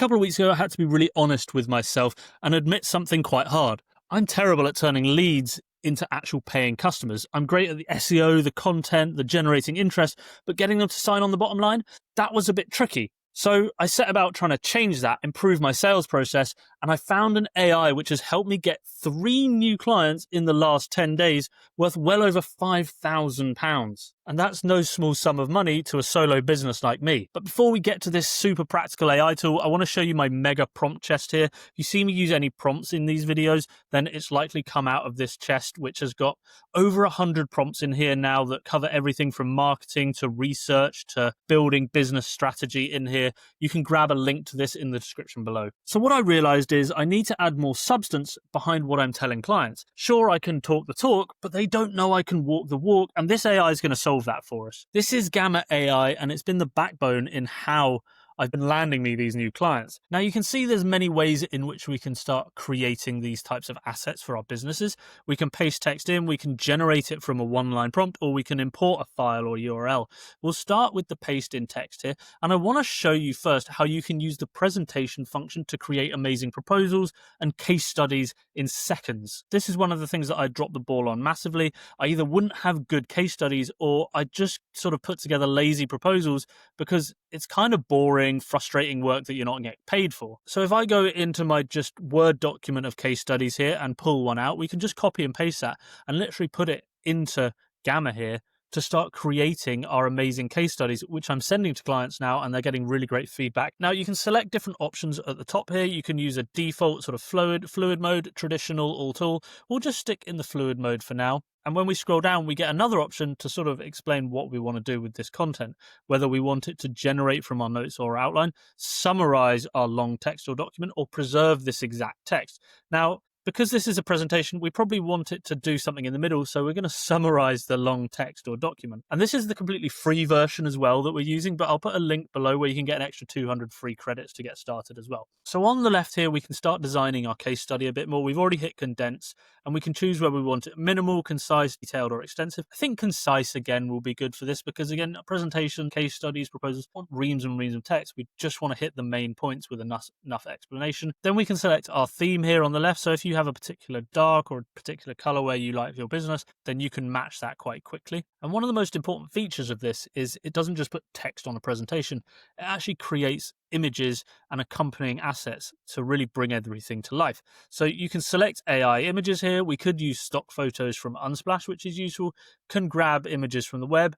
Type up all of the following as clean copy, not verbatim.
couple of weeks ago, I had to be really honest with myself and admit something quite hard. I'm terrible at turning leads into actual paying customers. I'm great at the SEO, the content, the generating interest, but getting them to sign on the bottom line, that was a bit tricky. So I set about trying to change that, improve my sales process, and I found an AI which has helped me get 3 new clients in the last 10 days worth well over £5,000. And that's no small sum of money to a solo business like me. But before we get to this super practical AI tool, I want to show you my mega prompt chest here. If you see me use any prompts in these videos, then it's likely come out of this chest, which has got over 100 prompts in here now that cover everything from marketing to research to building business strategy in here. You can grab a link to this in the description below. So what I realized is I need to add more substance behind what I'm telling clients. Sure, I can talk the talk, but they don't know I can walk the walk, and this AI is going to solve that for us. This is Gamma AI, and it's been the backbone in how I've been landing me these new clients. Now you can see there's many ways in which we can start creating these types of assets for our businesses. We can paste text in, we can generate it from a one-line prompt, or we can import a file or URL. We'll start with the paste in text here, and I want to show you first how you can use the presentation function to create amazing proposals and case studies in seconds. This is one of the things that I dropped the ball on massively. I either wouldn't have good case studies or I just sort of put together lazy proposals because it's kind of boring, frustrating work that you're not getting paid for. So if I go into my just Word document of case studies here and pull one out, we can just copy and paste that and literally put it into Gamma here to start creating our amazing case studies, which I'm sending to clients now, and they're getting really great feedback. Now you can select different options at the top here. You can use a default sort of fluid mode, traditional, all tool. We'll just stick in the fluid mode for now. And when we scroll down, we get another option to sort of explain what we want to do with this content, whether we want it to generate from our notes or outline, summarize our long text or document, or preserve this exact text. Now, because this is a presentation, we probably want it to do something in the middle, so we're going to summarize the long text or document. And this is the completely free version as well that we're using, but I'll put a link below where you can get an extra 200 free credits to get started as well. So on the left here, we can start designing our case study a bit more. We've already hit condense, and we can choose where we want it: minimal, concise, detailed, or extensive. I think concise again will be good for this because, again, a presentation, case studies, proposals, want reams and reams of text. We just want to hit the main points with enough explanation. Then we can select our theme here on the left. So if you have a particular dark or a particular color where you like your business, then you can match that quite quickly. And one of the most important features of this is it doesn't just put text on a presentation, it actually creates images and accompanying assets to really bring everything to life. So you can select AI images here. We could use stock photos from Unsplash, which is useful, can grab images from the web,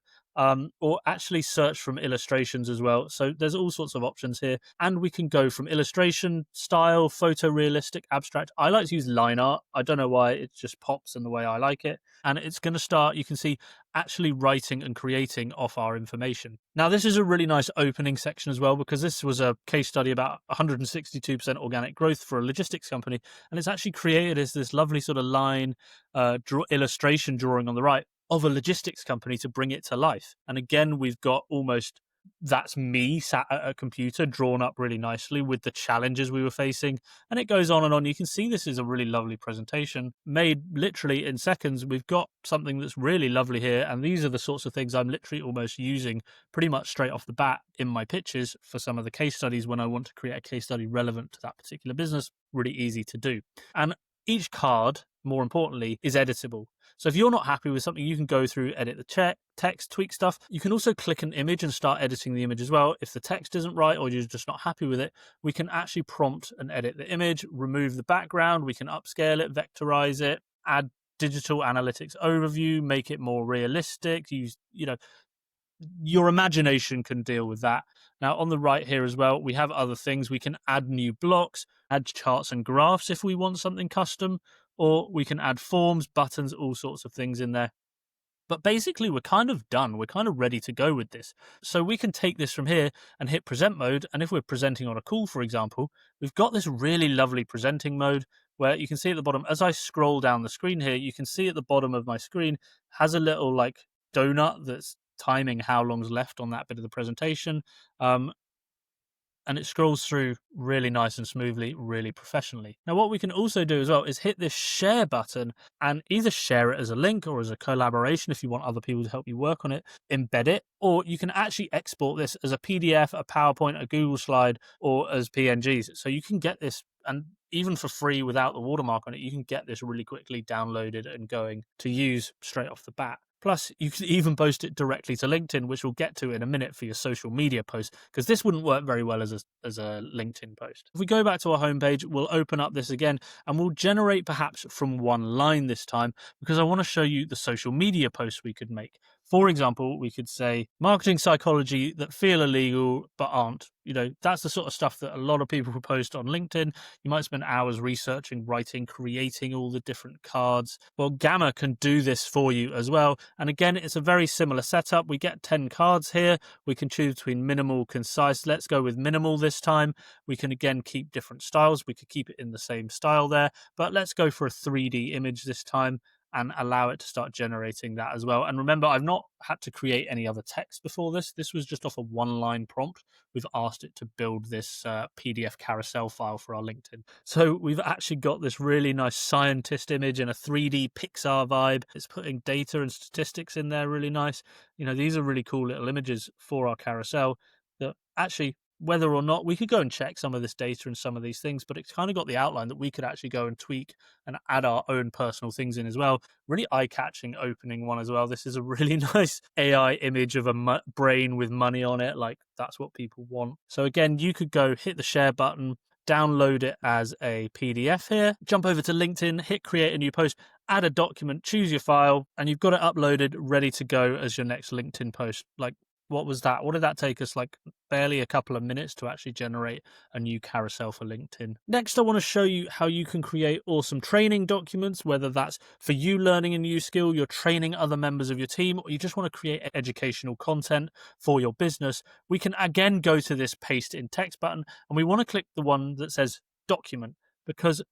or actually search from illustrations as well. So there's all sorts of options here, and we can go from illustration style, photorealistic, abstract. I like to use line art. I don't know why, it just pops in the way I like it. And it's going to start, you can see, actually writing and creating off our information. Now, this is a really nice opening section as well, because this was a case study about 162% organic growth for a logistics company. And it's actually created as this lovely sort of line illustration drawing on the right of a logistics company to bring it to life. And again, we've got almost, that's me sat at a computer drawn up really nicely with the challenges we were facing. And it goes on and on. You can see this is a really lovely presentation made literally in seconds. We've got something that's really lovely here. And these are the sorts of things I'm literally almost using pretty much straight off the bat in my pitches for some of the case studies when I want to create a case study relevant to that particular business. Really easy to do. And each card, more importantly, is editable. So if you're not happy with something, you can go through, edit the text, tweak stuff. You can also click an image and start editing the image as well. If the text isn't right or you're just not happy with it, we can actually prompt and edit the image, remove the background. We can upscale it, vectorize it, add digital analytics overview, make it more realistic. Use, your imagination can deal with that. Now, on the right here as well, we have other things. We can add new blocks, add charts and graphs if we want something custom, or we can add forms, buttons, all sorts of things in there. But basically, we're kind of done. We're kind of ready to go with this. So we can take this from here and hit present mode. And if we're presenting on a call, for example, we've got this really lovely presenting mode where you can see at the bottom, as I scroll down the screen here, you can see at the bottom of my screen has a little like donut that's timing how long's left on that bit of the presentation. and it scrolls through really nice and smoothly, really professionally. Now, what we can also do as well is hit this share button and either share it as a link or as a collaboration if you want other people to help you work on it, embed it, or you can actually export this as a PDF, a PowerPoint, a Google slide, or as PNGs. So you can get this, and even for free without the watermark on it, you can get this really quickly downloaded and going to use straight off the bat. Plus, you can even post it directly to LinkedIn, which we'll get to in a minute for your social media posts, because this wouldn't work very well as a LinkedIn post. If we go back to our homepage, we'll open up this again, and we'll generate perhaps from one line this time, because I want to show you the social media posts we could make. For example, we could say marketing psychology that feel illegal but aren't. That's the sort of stuff that a lot of people post on LinkedIn. You might spend hours researching, writing, creating all the different cards. Well, Gamma can do this for you as well. And again, it's a very similar setup. We get 10 cards here. We can choose between minimal, concise. Let's go with minimal this time. We can again keep different styles. We could keep it in the same style there, but let's go for a 3D image this time and allow it to start generating that as well. And remember, I've not had to create any other text before this. This was just off a one-line prompt. We've asked it to build this PDF carousel file for our LinkedIn. So we've actually got this really nice scientist image and a 3D Pixar vibe. It's putting data and statistics in there really nice. These are really cool little images for our carousel that actually, whether or not we could go and check some of this data and some of these things, but it's kind of got the outline that we could actually go and tweak and add our own personal things in as well. Really eye-catching opening one as well. This is a really nice AI image of a brain with money on it. Like, that's what people want. So again, you could go hit the share button, download it as a PDF here, jump over to LinkedIn, hit create a new post, add a document, choose your file, and you've got it uploaded, ready to go as your next LinkedIn post. Like, what was that? What did that take us? Like barely a couple of minutes to actually generate a new carousel for LinkedIn. Next, I want to show you how you can create awesome training documents, whether that's for you learning a new skill, you're training other members of your team, or you just want to create educational content for your business. We can again go to this paste in text button, and we want to click the one that says document, because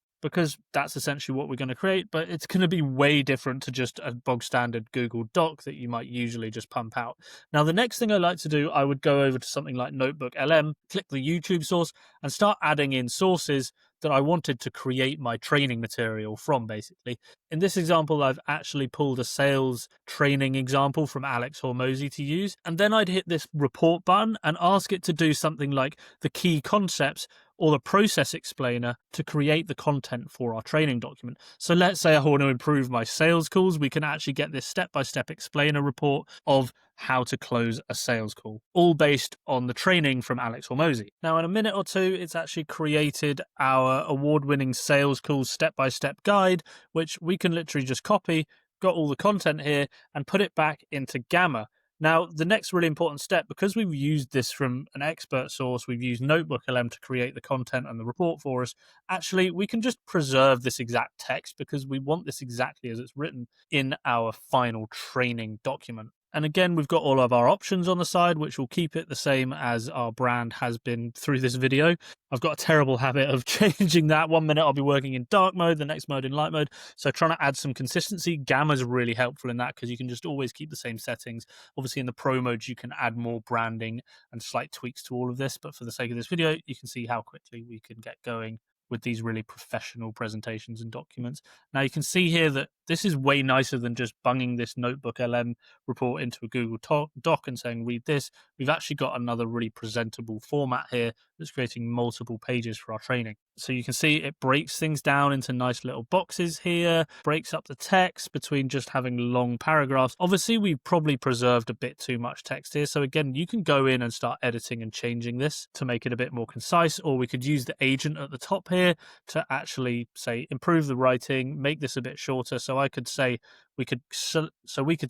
that's essentially what we're going to create, but it's going to be way different to just a bog standard Google Doc that you might usually just pump out. Now, the next thing I like to do, I would go over to something like Notebook LM, click the YouTube source, and start adding in sources that I wanted to create my training material from, basically. In this example, I've actually pulled a sales training example from Alex Hormozi to use, and then I'd hit this report button and ask it to do something like the key concepts or the process explainer to create the content for our training document. So let's say I want to improve my sales calls. We can actually get this step-by-step explainer report of how to close a sales call, all based on the training from Alex Hormozi. Now, in a minute or two, it's actually created our award-winning sales calls step-by-step guide, which we can literally just copy, got all the content here, and put it back into Gamma. Now, the next really important step, because we've used this from an expert source, we've used Notebook LM to create the content and the report for us, actually, we can just preserve this exact text because we want this exactly as it's written in our final training document. And again, we've got all of our options on the side, which will keep it the same as our brand has been through this video. I've got a terrible habit of changing that. 1 minute I'll be working in dark mode, the next mode in light mode. So trying to add some consistency. Gamma is really helpful in that because you can just always keep the same settings. Obviously in the pro modes, you can add more branding and slight tweaks to all of this. But for the sake of this video, you can see how quickly we can get going with these really professional presentations and documents. Now you can see here that this is way nicer than just bunging this Notebook LM report into a Google Doc and saying, read this. We've actually got another really presentable format here that's creating multiple pages for our training. So you can see it breaks things down into nice little boxes here, breaks up the text between just having long paragraphs. Obviously, we've probably preserved a bit too much text here. So again, you can go in and start editing and changing this to make it a bit more concise, or we could use the agent at the top here to actually say, improve the writing, make this a bit shorter. So I could say, we could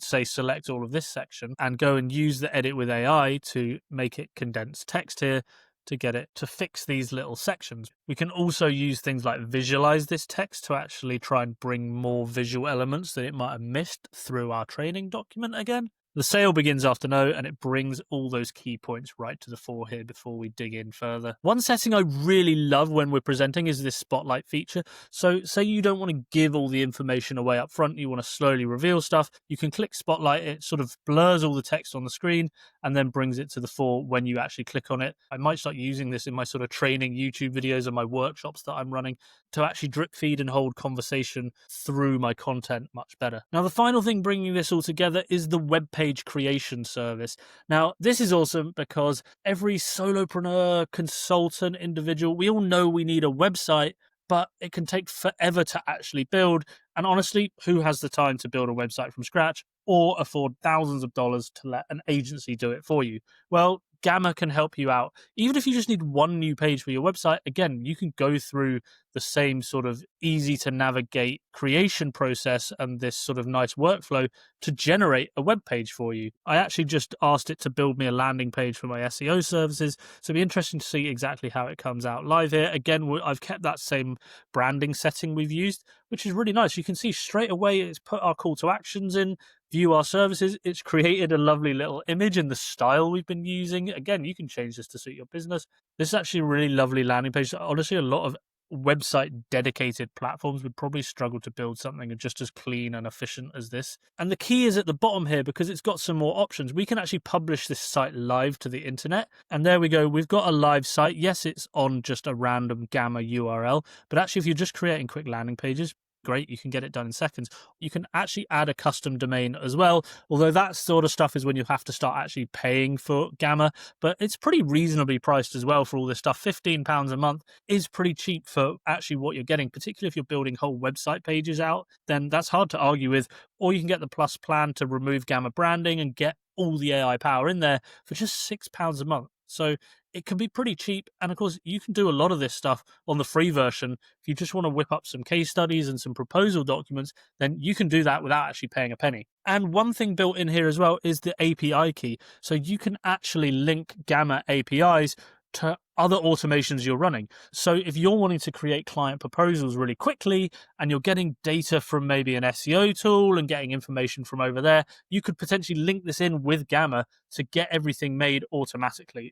say select all of this section and go and use the edit with AI to make it condensed text here to get it to fix these little sections. We can also use things like visualize this text to actually try and bring more visual elements that it might have missed through our training document again. The sale begins after no, and it brings all those key points right to the fore here before we dig in further. One setting I really love when we're presenting is this spotlight feature. So say you don't want to give all the information away up front, you want to slowly reveal stuff, you can click spotlight, it sort of blurs all the text on the screen and then brings it to the fore when you actually click on it. I might start using this in my sort of training YouTube videos and my workshops that I'm running to actually drip feed and hold conversation through my content much better. Now, the final thing bringing this all together is the web page creation service. Now, this is awesome because every solopreneur, consultant, individual, we all know we need a website, but it can take forever to actually build. And honestly, who has the time to build a website from scratch or afford thousands of dollars to let an agency do it for you? Well, Gamma can help you out. Even if you just need one new page for your website, again, you can go through the same sort of easy to navigate creation process and this sort of nice workflow to generate a web page for you. I actually just asked it to build me a landing page for my SEO services, so it'll be interesting to see exactly how it comes out live here. Again, I've kept that same branding setting we've used, which is really nice. You can see straight away it's put our call to actions in, view our services. It's created a lovely little image in the style we've been using. Again, you can change this to suit your business. This is actually a really lovely landing page. Honestly, a lot of website dedicated platforms would probably struggle to build something just as clean and efficient as this. And the key is at the bottom here, because it's got some more options. We can actually publish this site live to the internet. And there we go. We've got a live site. Yes, it's on just a random Gamma URL, but actually if you're just creating quick landing pages, great, you can get it done in seconds. You can actually add a custom domain as well, although that sort of stuff is when you have to start actually paying for Gamma, but it's pretty reasonably priced as well for all this stuff. £15 a month is pretty cheap for actually what you're getting, particularly if you're building whole website pages out, then that's hard to argue with. Or you can get the plus plan to remove Gamma branding and get all the AI power in there for just £6 a month. So it can be pretty cheap. And of course, you can do a lot of this stuff on the free version. If you just want to whip up some case studies and some proposal documents, then you can do that without actually paying a penny. And one thing built in here as well is the API key. So you can actually link Gamma APIs to other automations you're running. So if you're wanting to create client proposals really quickly and you're getting data from maybe an SEO tool and getting information from over there, you could potentially link this in with Gamma to get everything made automatically.